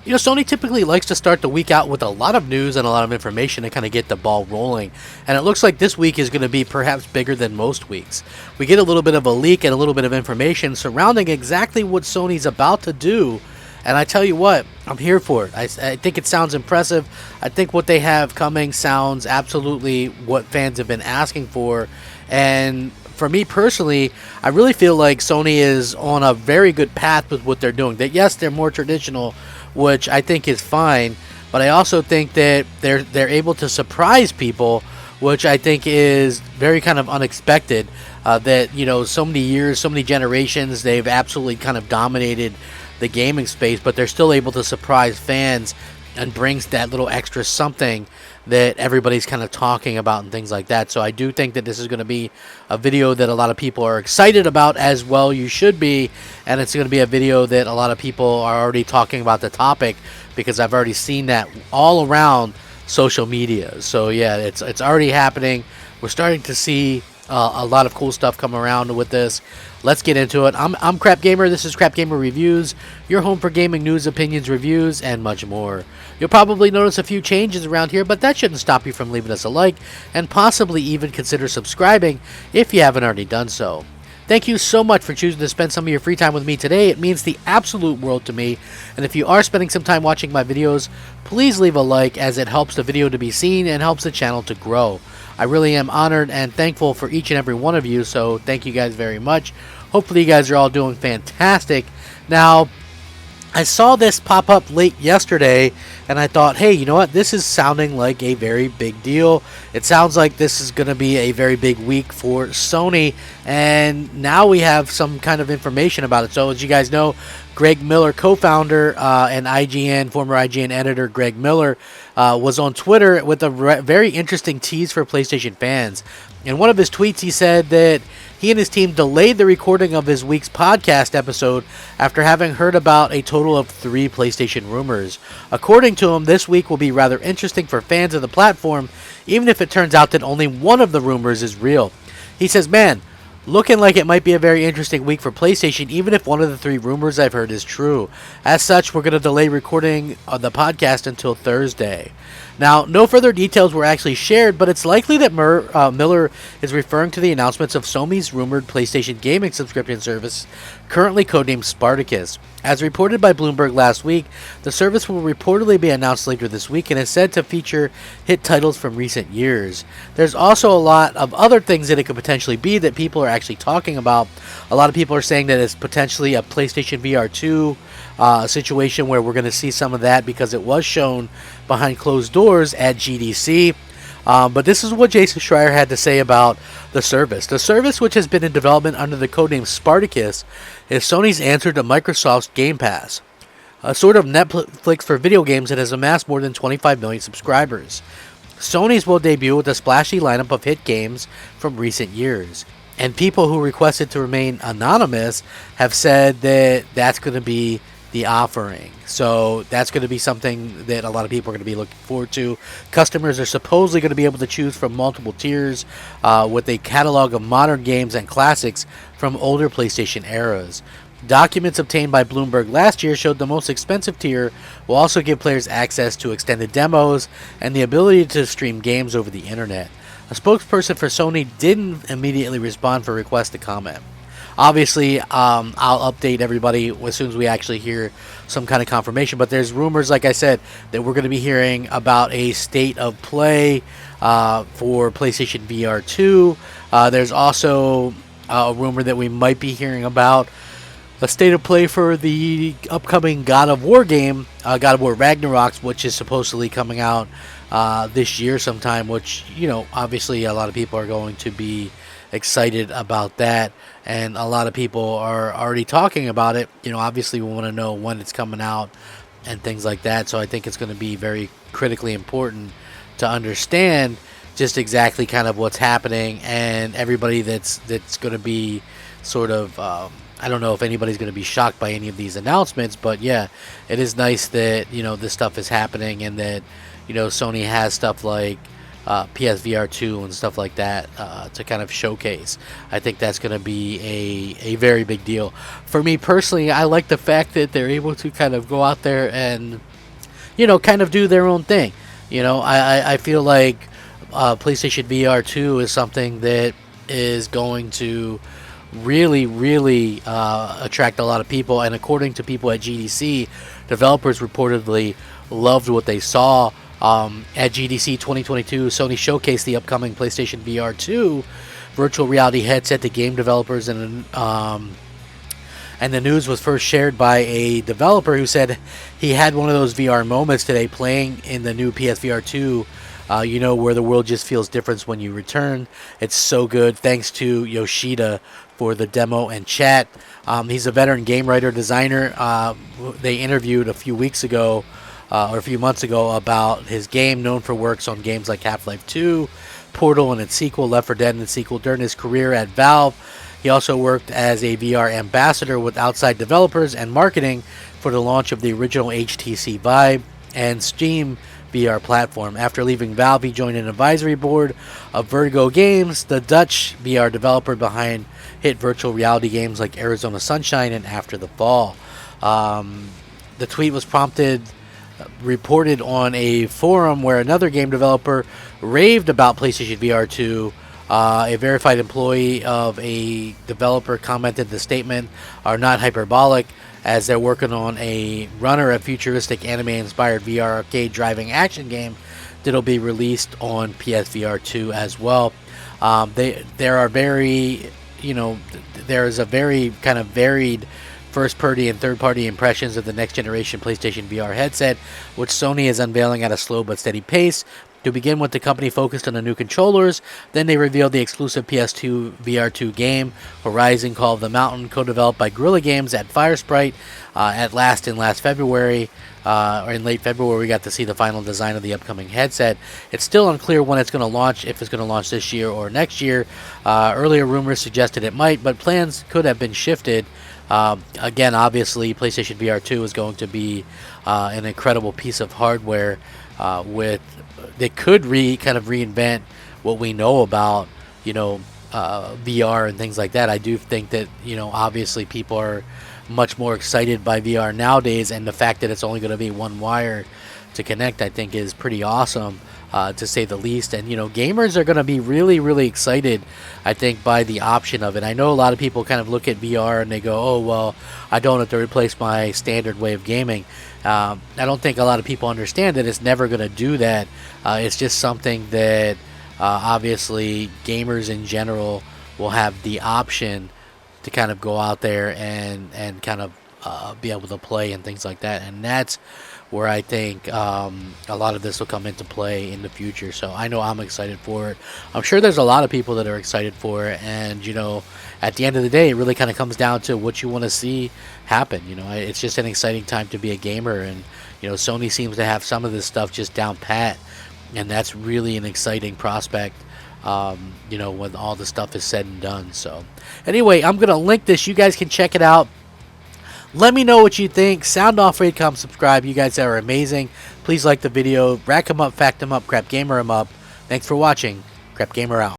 You know, Sony typically likes to start the week out with a lot of news and a lot of information to kind of get the ball rolling. And it looks like this week is going to be perhaps bigger than most weeks. We get a little bit of a leak and a little bit of information surrounding exactly what Sony's about to do. And I tell you what, I'm here for it. I think it sounds impressive. I think what they have coming sounds absolutely what fans have been asking for. And for me personally, I really feel like Sony is on a very good path with what they're doing. That yes, they're more traditional, which I think is fine, but I also think that they're able to surprise people, which I think is very kind of unexpected. That, you know, so many years, so many generations, they've absolutely kind of dominated the gaming space, but they're still able to surprise fans and brings that little extra something that everybody's kind of talking about and things like that. So I do think that this is going to be a video that a lot of people are excited about, as well you should be, and it's going to be a video that a lot of people are already talking about the topic, because I've already seen that all around social media. So yeah, it's already happening. We're starting to see a lot of cool stuff come around with this. Let's get into it. I'm Crap Gamer. This is Crap Gamer Reviews, your home for gaming news, opinions, reviews, and much more. You'll probably notice a few changes around here, but that shouldn't stop you from leaving us a like and possibly even consider subscribing if you haven't already done so. Thank you so much for choosing to spend some of your free time with me today. It means the absolute world to me. And if you are spending some time watching my videos, please leave a like, as it helps the video to be seen and helps the channel to grow. I really am honored and thankful for each and every one of you, so thank you guys very much. Hopefully you guys are all doing fantastic. Now, I saw this pop up late yesterday, and I thought, hey, you know what? This is sounding like a very big deal. It sounds like this is going to be a very big week for Sony, and now we have some kind of information about it. So, as you guys know, Greg Miller, co-founder and former IGN editor Greg Miller, was on Twitter with a very interesting tease for PlayStation fans. In one of his tweets, he said that he and his team delayed the recording of his week's podcast episode after having heard about a total of 3 PlayStation rumors. According to him, this week will be rather interesting for fans of the platform, even if it turns out that only one of the rumors is real. He says, man, looking like it might be a very interesting week for PlayStation, even if one of the 3 rumors I've heard is true. As such, we're going to delay recording the podcast until Thursday. Now, no further details were actually shared, but it's likely that Miller is referring to the announcements of Sony's rumored PlayStation gaming subscription service, currently codenamed Spartacus. As reported by Bloomberg last week, the service will reportedly be announced later this week and is said to feature hit titles from recent years. There's also a lot of other things that it could potentially be that people are actually talking about. A lot of people are saying that it's potentially a PlayStation VR 2 situation where we're going to see some of that, because it was shown behind closed doors at GDC. But this is what Jason Schreier had to say about the service. The service, which has been in development under the codename Spartacus, is Sony's answer to Microsoft's Game Pass, a sort of Netflix for video games that has amassed more than 25 million subscribers. Sony's will debut with a splashy lineup of hit games from recent years. And people who requested to remain anonymous have said that that's going to be the offering. So that's going to be something that a lot of people are going to be looking forward to. Customers are supposedly going to be able to choose from multiple tiers with a catalog of modern games and classics from older PlayStation eras. Documents obtained by Bloomberg last year showed the most expensive tier will also give players access to extended demos and the ability to stream games over the internet. A spokesperson for Sony didn't immediately respond for requests to comment. Obviously, I'll update everybody as soon as we actually hear some kind of confirmation. But there's rumors, like I said, that we're going to be hearing about a state of play for PlayStation VR 2. There's also a rumor that we might be hearing about a state of play for the upcoming God of War game, God of War Ragnarok, which is supposedly coming out this year sometime, which, you know, obviously a lot of people are going to be excited about that, and a lot of people are already talking about it. You know, obviously we want to know when it's coming out and things like that, so I think it's going to be very critically important to understand just exactly kind of what's happening, and everybody that's going to be sort of I don't know if anybody's going to be shocked by any of these announcements, but yeah, it is nice that, you know, this stuff is happening, and that, you know, Sony has stuff like PSVR 2 and stuff like that to kind of showcase. I think that's going to be a very big deal. For me personally, I like the fact that they're able to kind of go out there and kind of do their own thing. I feel like PlayStation VR 2 is something that is going to really, really attract a lot of people. And according to people at GDC, developers reportedly loved what they saw. At GDC 2022, Sony showcased the upcoming PlayStation VR 2 virtual reality headset to game developers, and the news was first shared by a developer who said he had one of those VR moments today playing in the new PSVR 2, where the world just feels different when you return. It's so good. Thanks to Yoshida for the demo and chat. He's a veteran game writer, designer. They interviewed a few months ago about his game, known for works on games like Half-Life 2, Portal and its sequel, Left 4 Dead and its sequel. During his career at Valve, he also worked as a VR ambassador with outside developers and marketing for the launch of the original HTC Vive and Steam VR platform. After leaving Valve, he joined an advisory board of Vertigo Games, the Dutch VR developer behind hit virtual reality games like Arizona Sunshine and After the Fall. The tweet was reported on a forum where another game developer raved about PlayStation VR 2. A verified employee of a developer commented the statement are not hyperbolic, as they're working on a runner, a futuristic anime-inspired VR arcade driving action game that'll be released on PSVR 2 as well. There is a very kind of varied first-party and third-party impressions of the next-generation PlayStation VR headset, which Sony is unveiling at a slow but steady pace. To begin with, the company focused on the new controllers. Then they revealed the exclusive PS2 VR2 game, Horizon Call of the Mountain, co-developed by Guerrilla Games at Firesprite. In late February, we got to see the final design of the upcoming headset. It's still unclear when it's going to launch, if it's going to launch this year or next year. Earlier rumors suggested it might, but plans could have been shifted. Again, obviously, PlayStation VR 2 is going to be an incredible piece of hardware that could kind of reinvent what we know about, VR and things like that. I do think that, obviously people are much more excited by VR nowadays, and the fact that it's only going to be one wire to connect, I think, is pretty awesome, to say the least. And, gamers are going to be really, really excited, I think, by the option of it. I know a lot of people kind of look at VR and they go, oh, well, I don't have to replace my standard way of gaming. I don't think a lot of people understand that it's never going to do that. It's just something that obviously gamers in general will have the option to kind of go out there and kind of be able to play and things like that. And that's where I think a lot of this will come into play in the future. So I know I'm excited for it. I'm sure there's a lot of people that are excited for it. And, at the end of the day, it really kind of comes down to what you want to see happen. It's just an exciting time to be a gamer. And, Sony seems to have some of this stuff just down pat. And that's really an exciting prospect, when all the stuff is said and done. So anyway, I'm going to link this. You guys can check it out. Let me know what you think. Sound off, rate, comment, subscribe. You guys are amazing. Please like the video. Rack 'em up, fact 'em up, Crap Gamer 'em up. Thanks for watching. Crap Gamer out.